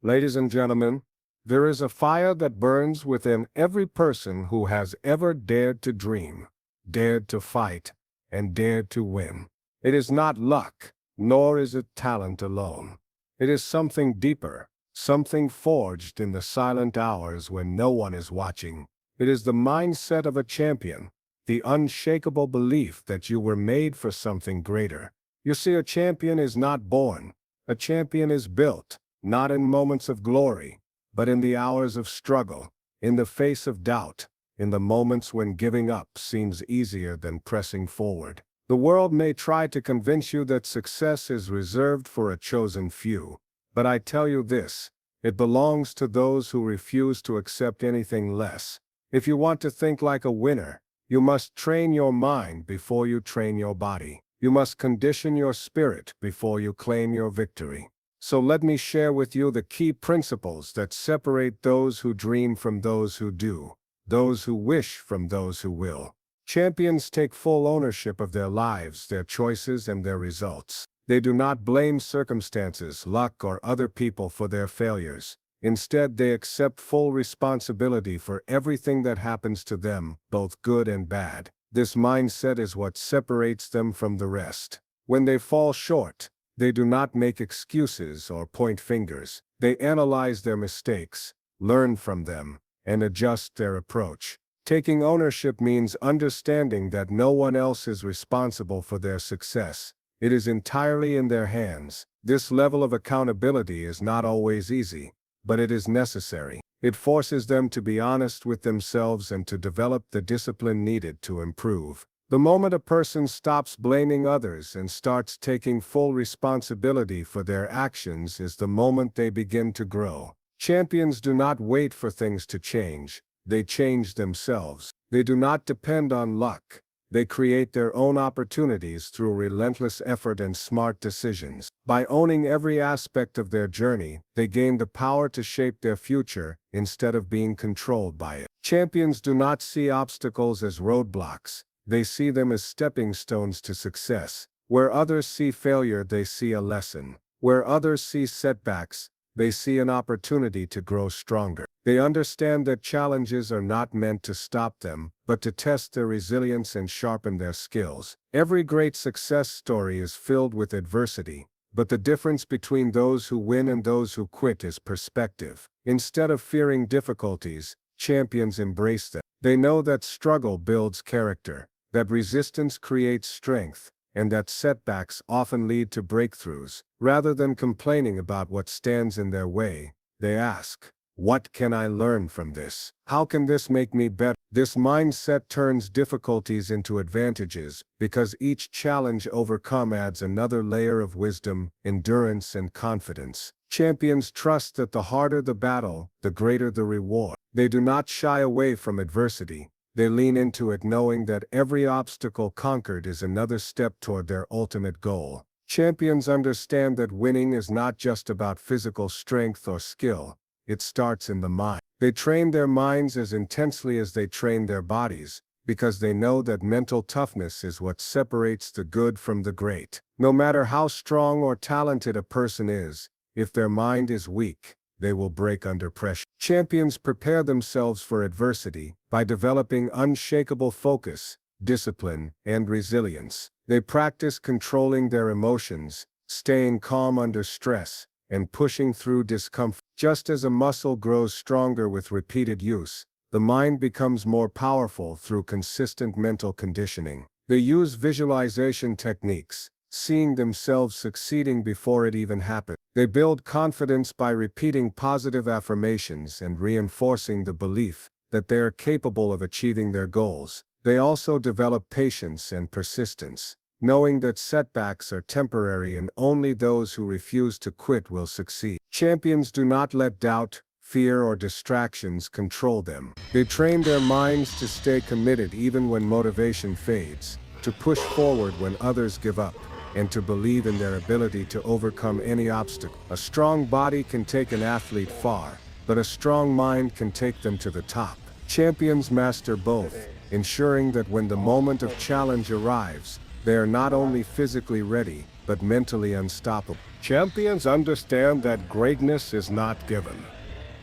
Ladies and gentlemen, there is a fire that burns within every person who has ever dared to dream, dared to fight, and dared to win. It is not luck, nor is it talent alone. It is something deeper, something forged in the silent hours when no one is watching. It is the mindset of a champion, the unshakable belief that you were made for something greater. You see, a champion is not born. A champion is built, not in moments of glory, but in the hours of struggle, in the face of doubt, in the moments when giving up seems easier than pressing forward. The world may try to convince you that success is reserved for a chosen few, but I tell you this, it belongs to those who refuse to accept anything less. If you want to think like a winner, you must train your mind before you train your body. You must condition your spirit before you claim your victory. So let me share with you the key principles that separate those who dream from those who do, those who wish from those who will. Champions take full ownership of their lives, their choices, and their results. They do not blame circumstances, luck, or other people for their failures. Instead, they accept full responsibility for everything that happens to them, both good and bad. This mindset is what separates them from the rest. When they fall short, they do not make excuses or point fingers. They analyze their mistakes, learn from them, and adjust their approach. Taking ownership means understanding that no one else is responsible for their success. It is entirely in their hands. This level of accountability is not always easy, but it is necessary. It forces them to be honest with themselves and to develop the discipline needed to improve. The moment a person stops blaming others and starts taking full responsibility for their actions is the moment they begin to grow. Champions do not wait for things to change. They change themselves. They do not depend on luck. They create their own opportunities through relentless effort and smart decisions. By owning every aspect of their journey, they gain the power to shape their future instead of being controlled by it. Champions do not see obstacles as roadblocks. They see them as stepping stones to success. Where others see failure, they see a lesson. Where others see setbacks, they see an opportunity to grow stronger. They understand that challenges are not meant to stop them, but to test their resilience and sharpen their skills. Every great success story is filled with adversity, but the difference between those who win and those who quit is perspective. Instead of fearing difficulties, champions embrace them. They know that struggle builds character, that resistance creates strength, and that setbacks often lead to breakthroughs. Rather than complaining about what stands in their way, they ask, "What can I learn from this? How can this make me better?" This mindset turns difficulties into advantages, because each challenge overcome adds another layer of wisdom, endurance, and confidence. Champions trust that the harder the battle, the greater the reward. They do not shy away from adversity. They lean into it knowing that every obstacle conquered is another step toward their ultimate goal. Champions understand that winning is not just about physical strength or skill. It starts in the mind. They train their minds as intensely as they train their bodies, because they know that mental toughness is what separates the good from the great. No matter how strong or talented a person is, if their mind is weak, they will break under pressure. Champions prepare themselves for adversity by developing unshakable focus, discipline, and resilience. They practice controlling their emotions, staying calm under stress, and pushing through discomfort. Just as a muscle grows stronger with repeated use, the mind becomes more powerful through consistent mental conditioning. They use visualization techniques, seeing themselves succeeding before it even happens. They build confidence by repeating positive affirmations and reinforcing the belief that they are capable of achieving their goals. They also develop patience and persistence, knowing that setbacks are temporary and only those who refuse to quit will succeed. Champions do not let doubt, fear, or distractions control them. They train their minds to stay committed even when motivation fades, to push forward when others give up, and to believe in their ability to overcome any obstacle. A strong body can take an athlete far, but a strong mind can take them to the top. Champions master both, ensuring that when the moment of challenge arrives, they are not only physically ready, but mentally unstoppable. Champions understand that greatness is not given.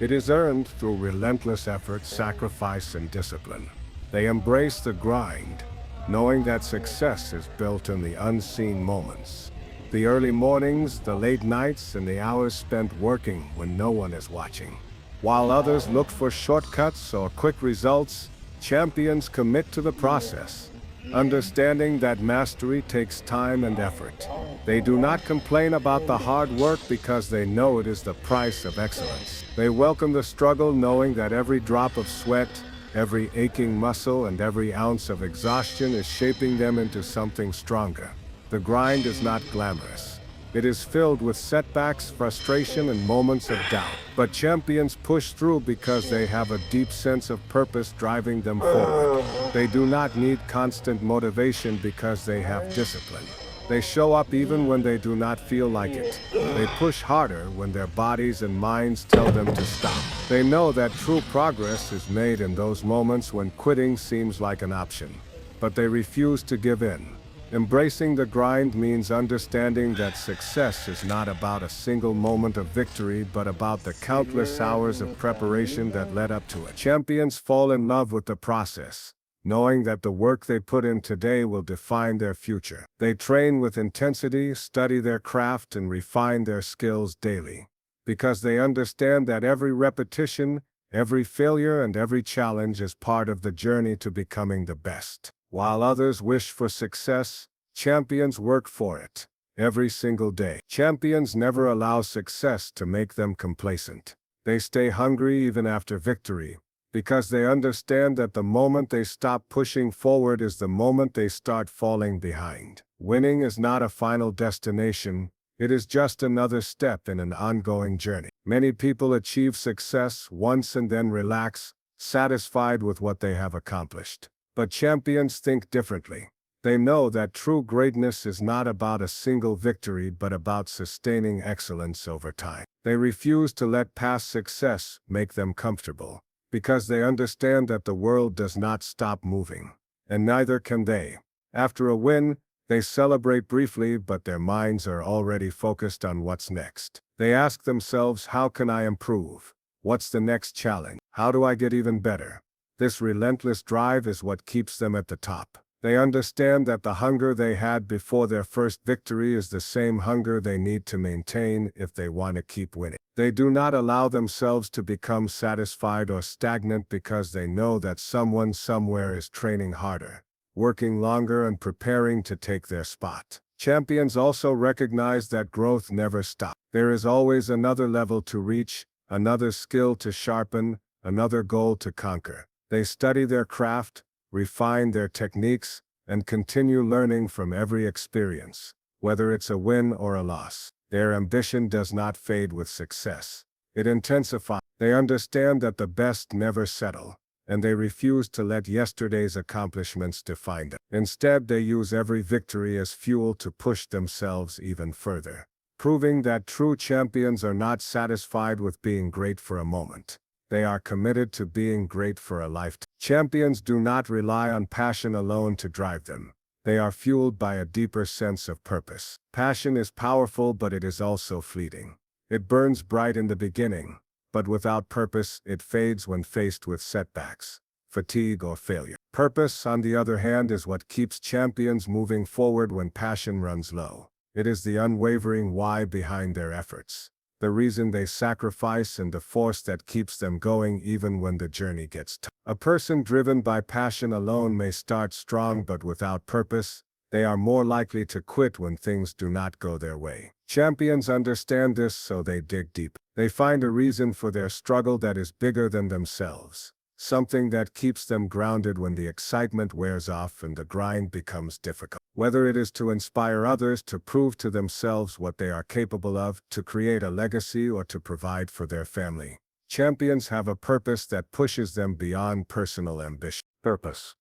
It is earned through relentless effort, sacrifice, and discipline. They embrace the grind, knowing that success is built in the unseen moments. The early mornings, the late nights, and the hours spent working when no one is watching. While others look for shortcuts or quick results, champions commit to the process, understanding that mastery takes time and effort. They do not complain about the hard work because they know it is the price of excellence. They welcome the struggle, knowing that every drop of sweat, every aching muscle, and every ounce of exhaustion is shaping them into something stronger. The grind is not glamorous. It is filled with setbacks, frustration, and moments of doubt. But champions push through because they have a deep sense of purpose driving them forward. They do not need constant motivation because they have discipline. They show up even when they do not feel like it. They push harder when their bodies and minds tell them to stop. They know that true progress is made in those moments when quitting seems like an option. But they refuse to give in. Embracing the grind means understanding that success is not about a single moment of victory, but about the countless hours of preparation that led up to it. Champions fall in love with the process, knowing that the work they put in today will define their future. They train with intensity, study their craft, and refine their skills daily, because they understand that every repetition, every failure, and every challenge is part of the journey to becoming the best. While others wish for success, champions work for it every single day. Champions never allow success to make them complacent. They stay hungry even after victory, because they understand that the moment they stop pushing forward is the moment they start falling behind. Winning is not a final destination, it is just another step in an ongoing journey. Many people achieve success once and then relax, satisfied with what they have accomplished. But champions think differently. They know that true greatness is not about a single victory but about sustaining excellence over time. They refuse to let past success make them comfortable, because they understand that the world does not stop moving, and neither can they. After a win, they celebrate briefly, but their minds are already focused on what's next. They ask themselves, how can I improve? What's the next challenge? How do I get even better? This relentless drive is what keeps them at the top. They understand that the hunger they had before their first victory is the same hunger they need to maintain if they want to keep winning. They do not allow themselves to become satisfied or stagnant because they know that someone somewhere is training harder, working longer, and preparing to take their spot. Champions also recognize that growth never stops. There is always another level to reach, another skill to sharpen, another goal to conquer. They study their craft, refine their techniques, and continue learning from every experience, whether it's a win or a loss. Their ambition does not fade with success. It intensifies. They understand that the best never settle, and they refuse to let yesterday's accomplishments define them. Instead, they use every victory as fuel to push themselves even further, proving that true champions are not satisfied with being great for a moment. They are committed to being great for a lifetime. Champions do not rely on passion alone to drive them. They are fueled by a deeper sense of purpose. Passion is powerful, but it is also fleeting. It burns bright in the beginning, but without purpose, it fades when faced with setbacks, fatigue, or failure. Purpose, on the other hand, is what keeps champions moving forward when passion runs low. It is the unwavering why behind their efforts, the reason they sacrifice, and the force that keeps them going even when the journey gets tough. A person driven by passion alone may start strong, but without purpose, they are more likely to quit when things do not go their way. Champions understand this, so they dig deep. They find a reason for their struggle that is bigger than themselves, something that keeps them grounded when the excitement wears off and the grind becomes difficult. Whether it is to inspire others, to prove to themselves what they are capable of, to create a legacy, or to provide for their family, champions have a purpose that pushes them beyond personal ambition. Purpose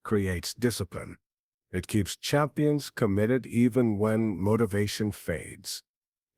creates discipline. It keeps champions committed even when motivation fades.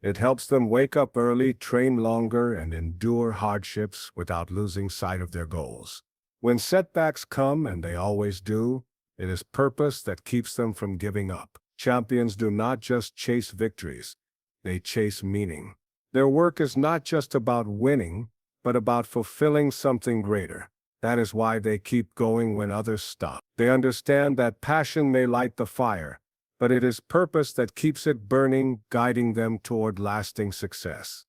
It helps them wake up early, train longer, and endure hardships without losing sight of their goals. When setbacks come, and they always do, it is purpose that keeps them from giving up. Champions do not just chase victories, they chase meaning. Their work is not just about winning, but about fulfilling something greater. That is why they keep going when others stop. They understand that passion may light the fire, but it is purpose that keeps it burning, guiding them toward lasting success.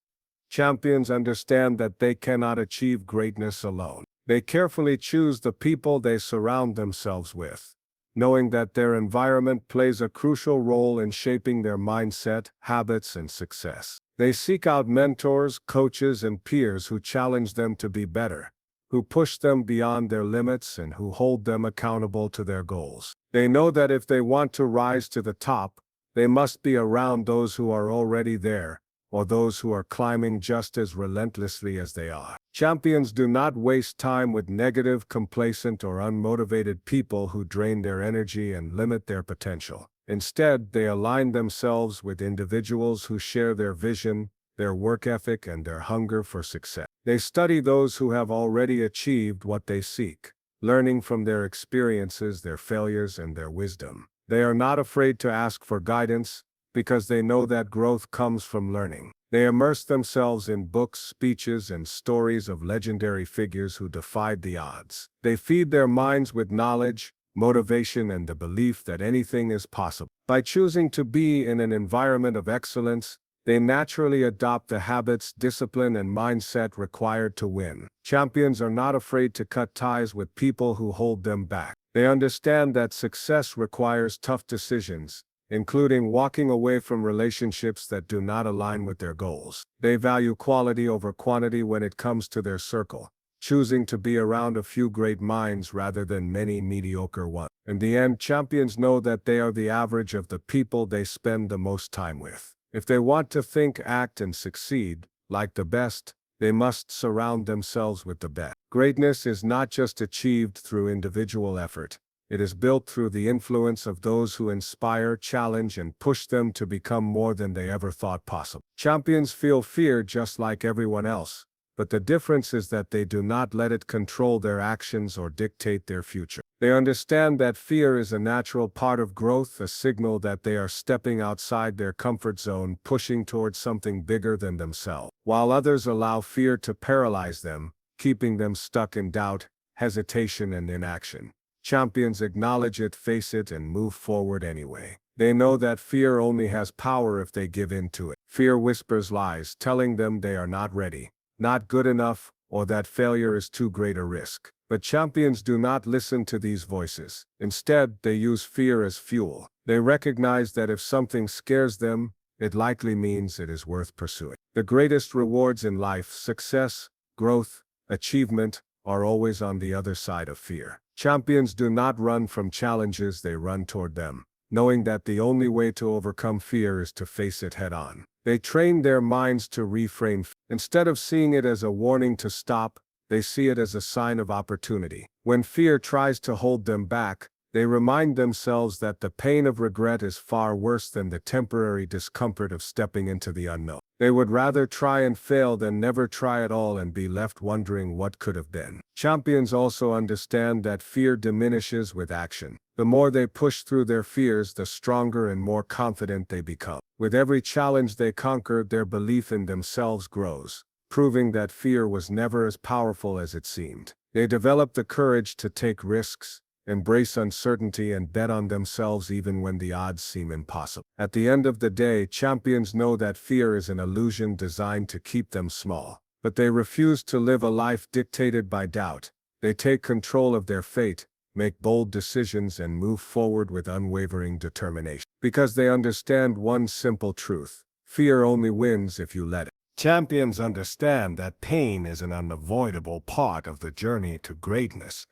Champions understand that they cannot achieve greatness alone. They carefully choose the people they surround themselves with, knowing that their environment plays a crucial role in shaping their mindset, habits, and success. They seek out mentors, coaches, and peers who challenge them to be better, who push them beyond their limits, and who hold them accountable to their goals. They know that if they want to rise to the top, they must be around those who are already there, or those who are climbing just as relentlessly as they are. Champions do not waste time with negative, complacent, or unmotivated people who drain their energy and limit their potential. Instead, they align themselves with individuals who share their vision, their work ethic, and their hunger for success. They study those who have already achieved what they seek, learning from their experiences, their failures, and their wisdom. They are not afraid to ask for guidance, because they know that growth comes from learning. They immerse themselves in books, speeches, and stories of legendary figures who defied the odds. They feed their minds with knowledge, motivation, and the belief that anything is possible. By choosing to be in an environment of excellence, they naturally adopt the habits, discipline, and mindset required to win. Champions are not afraid to cut ties with people who hold them back. They understand that success requires tough decisions, including walking away from relationships that do not align with their goals. They value quality over quantity when it comes to their circle, choosing to be around a few great minds rather than many mediocre ones. In the end, champions know that they are the average of the people they spend the most time with. If they want to think, act, and succeed like the best, they must surround themselves with the best. Greatness is not just achieved through individual effort. It is built through the influence of those who inspire, challenge, and push them to become more than they ever thought possible. Champions feel fear just like everyone else, but the difference is that they do not let it control their actions or dictate their future. They understand that fear is a natural part of growth, a signal that they are stepping outside their comfort zone, pushing towards something bigger than themselves. While others allow fear to paralyze them, keeping them stuck in doubt, hesitation, and inaction, champions acknowledge it, face it, and move forward anyway. They know that fear only has power if they give in to it. Fear whispers lies, telling them they are not ready, not good enough, or that failure is too great a risk. But champions do not listen to these voices. Instead, they use fear as fuel. They recognize that if something scares them, it likely means it is worth pursuing. The greatest rewards in life, success, growth, achievement, are always on the other side of fear. Champions do not run from challenges, they run toward them, knowing that the only way to overcome fear is to face it head-on. They train their minds to reframe. Instead of seeing it as a warning to stop, they see it as a sign of opportunity. When fear tries to hold them back, they remind themselves that the pain of regret is far worse than the temporary discomfort of stepping into the unknown. They would rather try and fail than never try at all and be left wondering what could have been. Champions also understand that fear diminishes with action. The more they push through their fears, the stronger and more confident they become. With every challenge they conquer, their belief in themselves grows, proving that fear was never as powerful as it seemed. They develop the courage to take risks, embrace uncertainty, and bet on themselves even when the odds seem impossible. At the end of the day, champions know that fear is an illusion designed to keep them small. But they refuse to live a life dictated by doubt. They take control of their fate, make bold decisions, and move forward with unwavering determination. Because they understand one simple truth: fear only wins if you let it. Champions understand that pain is an unavoidable part of the journey to greatness.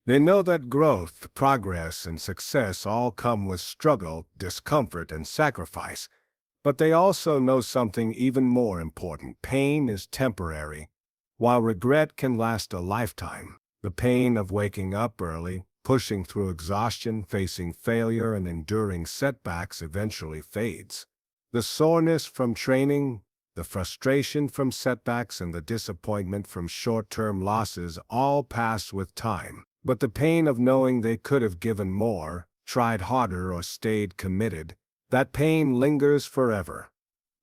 They know that growth, progress, and success all come with struggle, discomfort, and sacrifice. But they also know something even more important: pain is temporary, while regret can last a lifetime. The pain of waking up early, pushing through exhaustion, facing failure, and enduring setbacks eventually fades. The soreness from training, the frustration from setbacks, and the disappointment from short-term losses all pass with time. But the pain of knowing they could have given more, tried harder, or stayed committed, that pain lingers forever.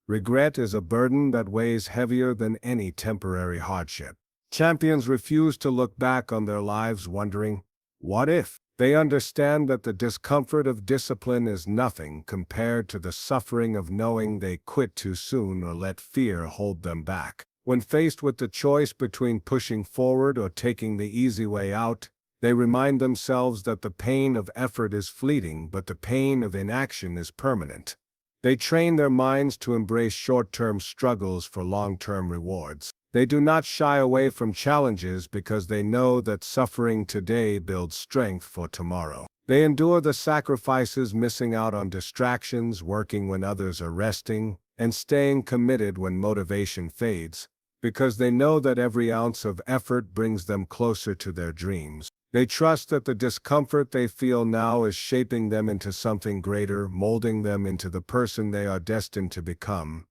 Regret is a burden that weighs heavier than any temporary hardship. Champions refuse to look back on their lives wondering, what if? They understand that the discomfort of discipline is nothing compared to the suffering of knowing they quit too soon or let fear hold them back. When faced with the choice between pushing forward or taking the easy way out, they remind themselves that the pain of effort is fleeting, but the pain of inaction is permanent. They train their minds to embrace short-term struggles for long-term rewards. They do not shy away from challenges because they know that suffering today builds strength for tomorrow. They endure the sacrifices, missing out on distractions, working when others are resting, and staying committed when motivation fades, because they know that every ounce of effort brings them closer to their dreams. They trust that the discomfort they feel now is shaping them into something greater, molding them into the person they are destined to become.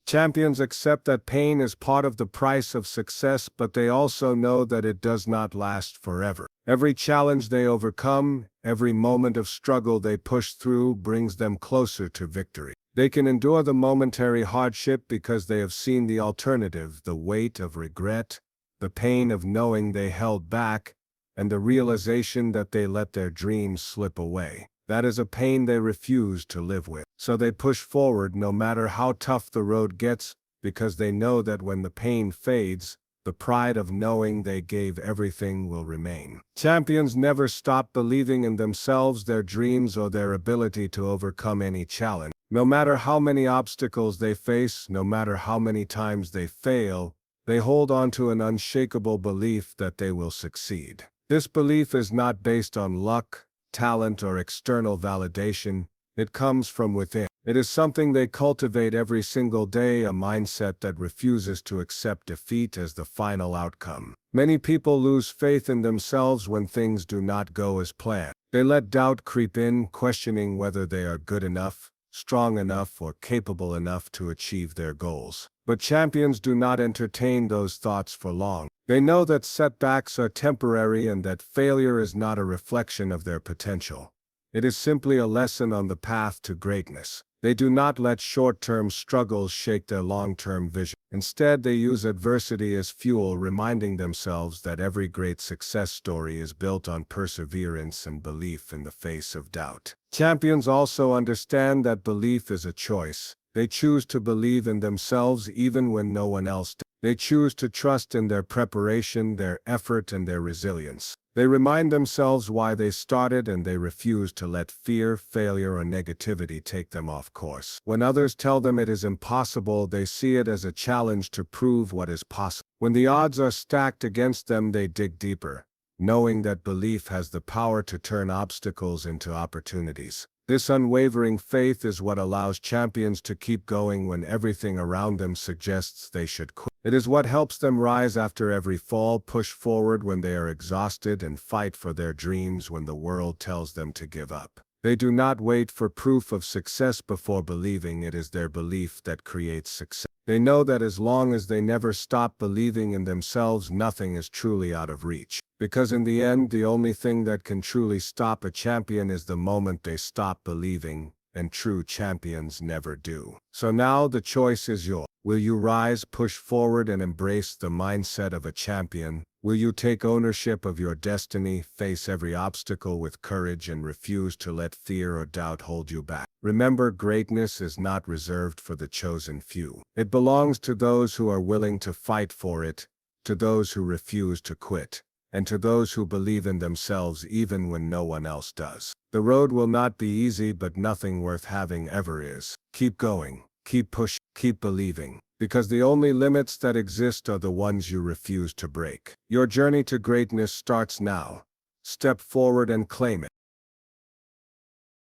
Champions accept that pain is part of the price of success, but they also know that it does not last forever. Every challenge they overcome, every moment of struggle they push through brings them closer to victory. They can endure the momentary hardship because they have seen the alternative, the weight of regret, the pain of knowing they held back, and the realization that they let their dreams slip away. That is a pain they refuse to live with. So they push forward no matter how tough the road gets, because they know that when the pain fades, the pride of knowing they gave everything will remain. Champions never stop believing in themselves, their dreams, or their ability to overcome any challenge. No matter how many obstacles they face, no matter how many times they fail, they hold on to an unshakable belief that they will succeed. This belief is not based on luck, talent, or external validation. It comes from within. It is something they cultivate every single day, a mindset that refuses to accept defeat as the final outcome. Many people lose faith in themselves when things do not go as planned. They let doubt creep in, questioning whether they are good enough, strong enough, or capable enough to achieve their goals. But champions do not entertain those thoughts for long. They know that setbacks are temporary and that failure is not a reflection of their potential. It is simply a lesson on the path to greatness. They do not let short-term struggles shake their long-term vision. Instead, they use adversity as fuel, reminding themselves that every great success story is built on perseverance and belief in the face of doubt. Champions also understand that belief is a choice. They choose to believe in themselves even when no one else does. They choose to trust in their preparation, their effort, and their resilience. They remind themselves why they started, and they refuse to let fear, failure, or negativity take them off course. When others tell them it is impossible, they see it as a challenge to prove what is possible. When the odds are stacked against them, they dig deeper, knowing that belief has the power to turn obstacles into opportunities. This unwavering faith is what allows champions to keep going when everything around them suggests they should quit. It is what helps them rise after every fall, push forward when they are exhausted, and fight for their dreams when the world tells them to give up. They do not wait for proof of success before believing. It is their belief that creates success. They know that as long as they never stop believing in themselves, nothing is truly out of reach. Because in the end, the only thing that can truly stop a champion is the moment they stop believing, and true champions never do. So now the choice is yours. Will you rise, push forward, and embrace the mindset of a champion? Will you take ownership of your destiny, face every obstacle with courage, and refuse to let fear or doubt hold you back? Remember, greatness is not reserved for the chosen few. It belongs to those who are willing to fight for it, to those who refuse to quit, and to those who believe in themselves even when no one else does. The road will not be easy, but nothing worth having ever is. Keep going, keep pushing, keep believing, because the only limits that exist are the ones you refuse to break. Your journey to greatness starts now. Step forward and claim it.